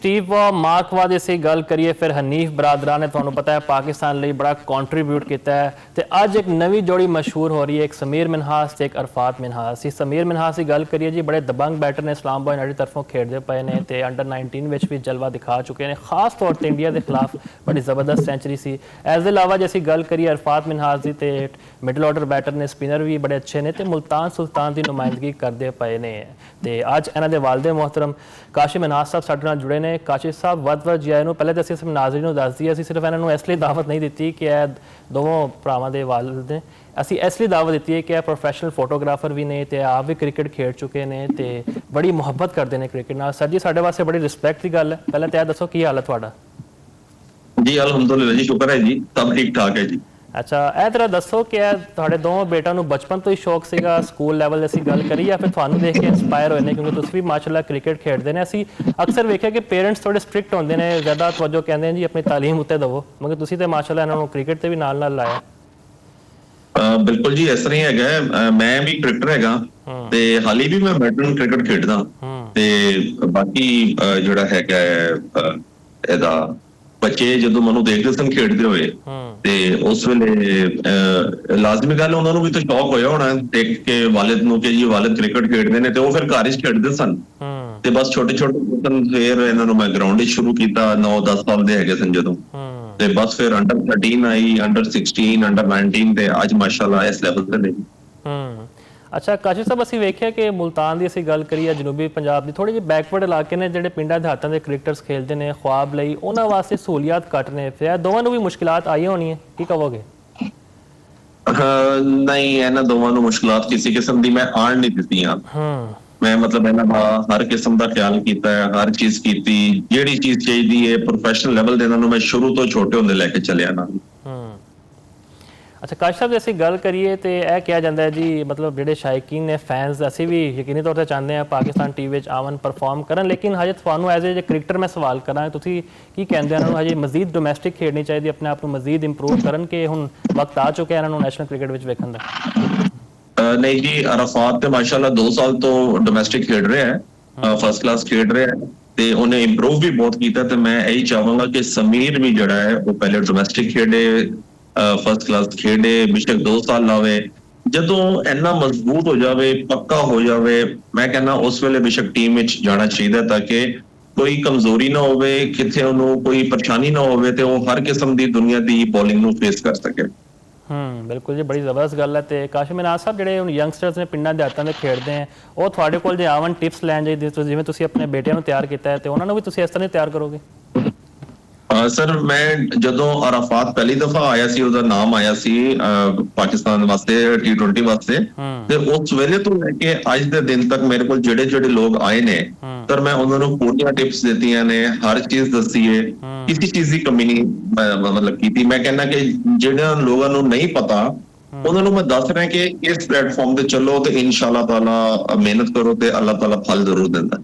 Steve मार्कवा ਦੀ ਅਸੀਂ ਗੱਲ ਕਰੀਏ ਫਿਰ ਹਨੀਫ ਬਰਾਦਰਾ ਨੇ ਤੁਹਾਨੂੰ ਪਤਾ ਹੈ ਪਾਕਿਸਤਾਨ ਲਈ ਬੜਾ ਕੰਟਰੀਬਿਊਟ ਕੀਤਾ ਹੈ ਤੇ ਅੱਜ ਇੱਕ ਨਵੀਂ ਜੋੜੀ ਮਸ਼ਹੂਰ ਹੋ ਰਹੀ ਹੈ ਇੱਕ ਸਮੀਰ ਮਿਨਹਾਸ ਤੇ ਇੱਕ ਅਰਫਾਤ ਮਿਨਹਾਸ। ਇਸ ਸਮੀਰ ਮਿਨਹਾਸ ਦੀ ਗੱਲ ਕਰੀਏ ਜੀ ਬੜੇ ਦਬੰਗ ਬੈਟਰ ਨੇ ਇਸਲਾਮਾਬਾਦ ਯੂਨਾਈਟਿਡ ਤਰਫੋਂ ਖੇਡਦੇ ਪਏ ਨੇ ਤੇ ਅੰਡਰ 19 ਵਿੱਚ ਵੀ ਜਲਵਾ ਦਿਖਾ ਚੁੱਕੇ ਨੇ ਖਾਸ ਤੌਰ ਤੇ ਇੰਡੀਆ ਦੇ ਖਿਲਾਫ ਬੜੀ ਜ਼ਬਰਦਸਤ ਸੈਂਚਰੀ ਸੀ। ਇਸ ਦੇ ਇਲਾਵਾ ਜੇ ਅਸੀਂ ਗੱਲ ਕਰੀਏ ਅਰਫਾਤ ਮਿਨਹਾਸ ਦੀ ਤੇ ਮਿਡਲ ਆਰਡਰ ਬੈਟਰ ਨੇ ਸਪਿਨਰ ਵੀ ਬੜੇ ਅੱਛੇ ਨੇ ਤੇ ਮੁਲਤਾਨ ਸੁਲਤਾਨ ਦੀ ਨੁਮਾਇੰਦਗੀ ਕਰਦੇ ਪਏ ਨੇ ਤੇ ਅੱਜ ਇਹਨਾਂ ਦੇ ਵਾਲਿਦ ਮੁਹਤਰਮ ਕਾਸ਼ਿਮ ਮਿਨਹਾਸ ਸਾਹਿਬ ਸਾਡੇ ਨਾਲ जुड़े ने। काशिफ साहब वध जी आए पहले तो असं नाज़रीन को दस दिए सिर्फ इन्होंने इस लिए दावत नहीं दी कि दोवों भरावां दे वालिद ने असी इस लिए दावत दी है कि प्रोफैशनल फोटोग्राफर भी ने ते आप भी क्रिकेट खेड चुके हैं तो बड़ी मुहब्बत करते हैं क्रिकेट नाल। सर जी साढ़े वास्ते बड़ी रिस्पैक्ट की गल है, पहले तो यह दसो की हाल है तुहाडा? जी अलहमदुलिल्लाह जी, शुक्र है जी, सब ठीक ठाक है जी। अच्छा ਇਹ ਤਰ੍ਹਾਂ ਦੱਸੋ ਕਿ ਤੁਹਾਡੇ ਦੋਵੇਂ ਬੇਟਾਂ ਨੂੰ ਬਚਪਨ ਤੋਂ ਹੀ ਸ਼ੌਕ ਸੀਗਾ ਸਕੂਲ ਲੈਵਲ ਤੇ ਅਸੀਂ ਗੱਲ ਕਰੀ ਜਾਂ ਫਿਰ ਤੁਹਾਨੂੰ ਦੇਖ ਕੇ ਇੰਸਪਾਇਰ ਹੋਏ ਨੇ ਕਿਉਂਕਿ ਤੁਸੀਂ ਵੀ ਮਾਸ਼ਾਅੱਲਾ ਕ੍ਰਿਕਟ ਖੇਡਦੇ ਨੇ? ਅਸੀਂ ਅਕਸਰ ਵੇਖਿਆ ਕਿ ਪੇਰੈਂਟਸ ਥੋੜੇ ਸਟ੍ਰਿਕਟ ਹੁੰਦੇ ਨੇ, ਜ਼ਿਆਦਾ ਤਵੱਜੋ ਕਹਿੰਦੇ ਨੇ ਜੀ ਆਪਣੀ ਤਾਲੀਮ ਉੱਤੇ ਦਿਵੋ, ਮਗਰ ਤੁਸੀਂ ਤੇ ਮਾਸ਼ਾਅੱਲਾ ਇਹਨਾਂ ਨੂੰ ਕ੍ਰਿਕਟ ਤੇ ਵੀ ਨਾਲ ਨਾਲ ਲਾਇਆ। ਬਿਲਕੁਲ ਜੀ ਇਸ ਤਰ੍ਹਾਂ ਹੀ ਹੈਗਾ, ਮੈਂ ਵੀ ਕ੍ਰਿਕਟਰ ਹੈਗਾ ਤੇ ਹਾਲੀ ਵੀ ਮੈਂ ਮੈਡਰਨ ਕ੍ਰਿਕਟ ਖੇਡਦਾ ਤੇ ਬਾਕੀ ਜਿਹੜਾ ਹੈਗਾ ਇਹਦਾ ਬੱਚੇ ਜਦੋਂ ਮੈਨੂੰ ਦੇਖਦੇ ਸਨ ਖੇਡਦੇ ਹੋਏ ਤੇ ਉਸ ਵੇਲੇ ਲਾਜ਼ਮੀ ਗੱਲ ਉਹਨਾਂ ਨੂੰ ਵੀ ਤਾਂ ਸ਼ੌਕ ਹੋਇਆ ਹੋਣਾ ਦੇਖ ਕੇ ਵਾਲਿਦ ਨੂੰ ਕਿ ਜੀ ਵਾਲਿਦ ਕ੍ਰਿਕਟ ਖੇਡਦੇ ਨੇ ਤੇ ਉਹ ਫਿਰ ਘਰ 'ਚ ਖੇਡਦੇ ਸਨ ਤੇ ਬਸ ਛੋਟੇ ਛੋਟੇ ਫਿਰ ਇਹਨਾਂ ਨੂੰ ਮੈਂ ਗਰਾਊਂਡ 'ਚ ਸ਼ੁਰੂ ਕੀਤਾ 9-10 ਸਾਲ ਦੇ ਹੈਗੇ ਸਨ ਜਦੋਂ ਤੇ ਬਸ ਫਿਰ ਅੰਡਰ 13 ਆਈ, ਅੰਡਰ 16, ਅੰਡਰ 19 ਤੇ ਅੱਜ ਮਾਸ਼ਾਅੱਲਾ ਇਸ ਲੈਵਲ ਤੇ ਨੇ। अच्छा काशिफ साहब ਅਸੀਂ ਵੇਖਿਆ ਕਿ ਮੁਲਤਾਨ ਦੀ ਅਸੀਂ ਗੱਲ ਕਰੀਏ ਜਨੂਬੀ ਪੰਜਾਬ ਦੀ ਥੋੜੇ ਜਿਹੇ ਬੈਕਵਰਡ ਇਲਾਕੇ ਨੇ ਜਿਹੜੇ ਪਿੰਡਾਂ ਦਿਹਾਤਾਂ ਦੇ ਕ੍ਰਿਕਟਰਸ ਖੇਡਦੇ ਨੇ ਖੁਆਬ ਲਈ ਉਹਨਾਂ ਵਾਸਤੇ ਸਹੂਲੀਅਤ ਘੱਟ ਨੇ, ਫਿਰ ਦੋਵਾਂ ਨੂੰ ਵੀ ਮੁਸ਼ਕਿਲਾਤ ਆਈ ਹੋਣੀ ਹੈ, ਕੀ ਕਹੋਗੇ? ਨਹੀਂ ਇਹਨਾਂ ਦੋਵਾਂ ਨੂੰ ਮੁਸ਼ਕਿਲਾਤ ਕਿਸੇ ਕਿਸਮ ਦੀ ਮੈਂ ਆਣ ਨਹੀਂ ਦਿੱਤੀਆਂ। ਮੈਂ ਮਤਲਬ ਇਹਨਾਂ ਦਾ ਹਰ ਕਿਸਮ ਦਾ ਖਿਆਲ ਕੀਤਾ ਹੈ, ਹਰ ਚੀਜ਼ ਕੀਤੀ ਜਿਹੜੀ ਚੀਜ਼ ਚਾਹੀਦੀ ਹੈ ਪ੍ਰੋਫੈਸ਼ਨਲ ਲੈਵਲ ਦੇ ਇਹਨਾਂ ਨੂੰ ਮੈਂ ਸ਼ੁਰੂ ਤੋਂ ਛੋਟੇ ਹੁੰਦੇ ਲੈ ਕੇ ਚੱਲਿਆ ਨਾ। अच्छा काशिफ साहब जैसी गल करिए तो यह कहा जाता है जी मतलब जोड़े शायकीन ने फैंस असी भी यकीनी तौर पर चाहते हैं पाकिस्तान टीवी आवन परफॉर्म करन, लेकिन हजे थानू एज ए क्रिकेटर मैं सवाल करा तुसी की कहते हैं हजे मजीद डोमैसटिक खेडनी चाहिए, अपने आप को मजीद इंप्रूव करन कि हुण वक्त आ चुका है इन्होंने नैशनल क्रिकेट विच वेखण दा? नहीं जी, अराफात तो माशाल्लाह 2 साल तो डोमैसटिक खेड रहे हैं, फर्स्ट क्लास खेड रहे हैं ਤੇ ਉਹਨੇ ਇੰਪਰੂਵ ਵੀ ਬਹੁਤ ਕੀਤਾ ਤੇ ਮੈਂ ਇਹੀ ਚਾਹਾਂਗਾ ਕਿ ਸਮੀਰ ਵੀ ਜਿਹੜਾ ਹੈ ਉਹ ਪਹਿਲੇ ਡੋਮੈਸਟਿਕ ਖੇਡੇ, ਫਸਟ ਕਲਾਸ ਖੇਡੇ, ਬੇਸ਼ੱਕ 2 ਸਾਲ ਲਾਵੇ, ਜਦੋਂ ਇੰਨਾ ਮਜ਼ਬੂਤ ਹੋ ਜਾਵੇ ਪੱਕਾ ਹੋ ਜਾਵੇ ਮੈਂ ਕਹਿੰਦਾ ਉਸ ਵੇਲੇ ਬੇਸ਼ੱਕ ਟੀਮ ਵਿੱਚ ਜਾਣਾ ਚਾਹੀਦਾ ਤਾਂ ਕਿ ਕੋਈ ਕਮਜ਼ੋਰੀ ਨਾ ਹੋਵੇ, ਕਿਤੇ ਉਹਨੂੰ ਕੋਈ ਪਰੇਸ਼ਾਨੀ ਨਾ ਹੋਵੇ ਤੇ ਉਹ ਹਰ ਕਿਸਮ ਦੀ ਦੁਨੀਆ ਦੀ ਬੋਲਿੰਗ ਨੂੰ ਫੇਸ ਕਰ ਸਕੇ। बिल्कुल जी, बड़ी जबरदस्त गल है। तो काशिम मिनहास साहब जो यंगस्टर्स ने पिंडा देहातां दे खेडते हैं वो थोड़े कोल जे आवन टिप्स लैन चाहिए जिवें तुसीं अपने बेटियां नूं तैयार कीता है तो उन्हां नूं भी तुसीं इस तरह तैयार करोगे? सर मैं ਜਦੋਂ ਅਰਾਫਾਤ ਪਹਿਲੀ ਦਫਾ ਆਇਆ ਸੀ ਉਹਦਾ ਨਾਮ ਆਇਆ ਸੀ ਪਾਕਿਸਤਾਨ ਵਾਸਤੇ T20 ਵਾਸਤੇ ਤੇ ਉਸ ਵੇਲੇ ਤੋਂ ਲੈ ਕੇ ਅੱਜ ਦੇ ਦਿਨ ਤੱਕ ਮੇਰੇ ਕੋਲ ਜਿਹੜੇ ਲੋਕ ਆਏ ਨੇ ਸਰ ਮੈਂ ਉਹਨਾਂ ਨੂੰ ਪੂਰੀਆਂ ਟਿਪਸ ਦਿੱਤੀਆਂ ਨੇ, ਹਰ ਚੀਜ਼ ਦੱਸੀ ਹੈ, ਕਿਸੇ ਚੀਜ਼ ਦੀ ਕਮੀ ਨਹੀਂ ਮਤਲਬ ਕੀਤੀ। ਮੈਂ ਕਹਿੰਦਾ ਕਿ ਜਿਹੜਿਆਂ ਲੋਕਾਂ ਨੂੰ ਨਹੀਂ ਪਤਾ ਉਹਨਾਂ ਨੂੰ ਮੈਂ ਦੱਸ ਰਿਹਾ ਕਿ ਇਸ ਪਲੇਟਫਾਰਮ ਤੇ ਚੱਲੋ ਤੇ ਇਨਸ਼ਾਅੱਲਾ ਤਾਲਾ ਮਿਹਨਤ ਕਰੋ ਤੇ ਅੱਲਾਹ ਤਾਲਾ ਫਲ ਜ਼ਰੂਰ ਦਿੰਦਾ।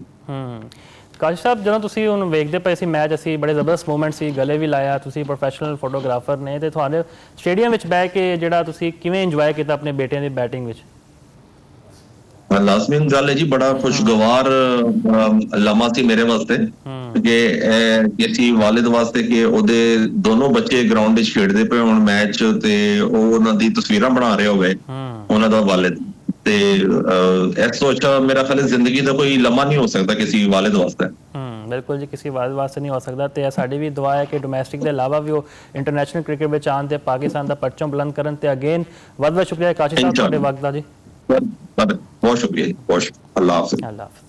ਕਾਸ਼ਿਫ ਸਾਹਿਬ ਜਦੋਂ ਤੁਸੀਂ ਹੁਣ ਵੇਖਦੇ ਪਏ ਸੀ ਮੈਚ ਅਸੀਂ ਬੜੇ ਜ਼ਬਰਦਸਤ ਮੂਮੈਂਟ ਸੀ, ਗਲੇ ਵੀ ਲਾਇਆ, ਤੁਸੀਂ ਪ੍ਰੋਫੈਸ਼ਨਲ ਫੋਟੋਗ੍ਰਾਫਰ ਨੇ ਤੇ ਤੁਹਾਡੇ ਸਟੇਡੀਅਮ ਵਿੱਚ ਬਹਿ ਕੇ ਜਿਹੜਾ ਤੁਸੀਂ ਕਿਵੇਂ ਇੰਜੋਏ ਕੀਤਾ ਆਪਣੇ ਬੇਟਿਆਂ ਦੀ ਬੈਟਿੰਗ ਵਿੱਚ? ਲਾਜ਼ਮੀ ਗੱਲ ਹੈ ਜੀ, ਬੜਾ ਖੁਸ਼ਗਵਾਰ ਲਮਹਾ ਸੀ ਮੇਰੇ ਵਾਸਤੇ ਕਿ ਅਸੀਂ ਵਾਲਿਦ ਵਾਸਤੇ ਕਿ ਉਹਦੇ ਦੋਨੋਂ ਬੱਚੇ ਗਰਾਊਂਡ ਵਿੱਚ ਖੇਡਦੇ ਪਏ ਹੁਣ ਮੈਚ ਤੇ ਉਹ ਉਹਨਾਂ ਦੀ ਤਸਵੀਰਾਂ ਬਣਾ ਰਹੇ ਹੋਵੇ ਉਹਨਾਂ ਦਾ ਵਾਲਿਦ ਤੇ ਇਸ ਤੋਂ ਅੱਛਾ ਮੇਰਾ ਖਿਆਲ ਜ਼ਿੰਦਗੀ ਦਾ ਕੋਈ ਲਮਹਾ ਨਹੀਂ ਹੋ ਸਕਦਾ ਕਿਸੇ ਵਾਲਿਦ ਵਾਸਤੇ। बिल्कुल जी, किसी वालिद वास्ते नहीं हो सकता। तो साड़ी भी दुआ है कि डोमैसटिक के अलावा भी वो इंटरनेशनल क्रिकेट में आन ते पाकिस्तान का परचम बुलंद करन ते अगेन बहुत बहुत शुक्रिया काशिफ साहब ਤੁਹਾਡੇ वक्त ਦਾ जी। बहुत शुक्रिया जी, बहुत अल्लाह हाफ़िज़।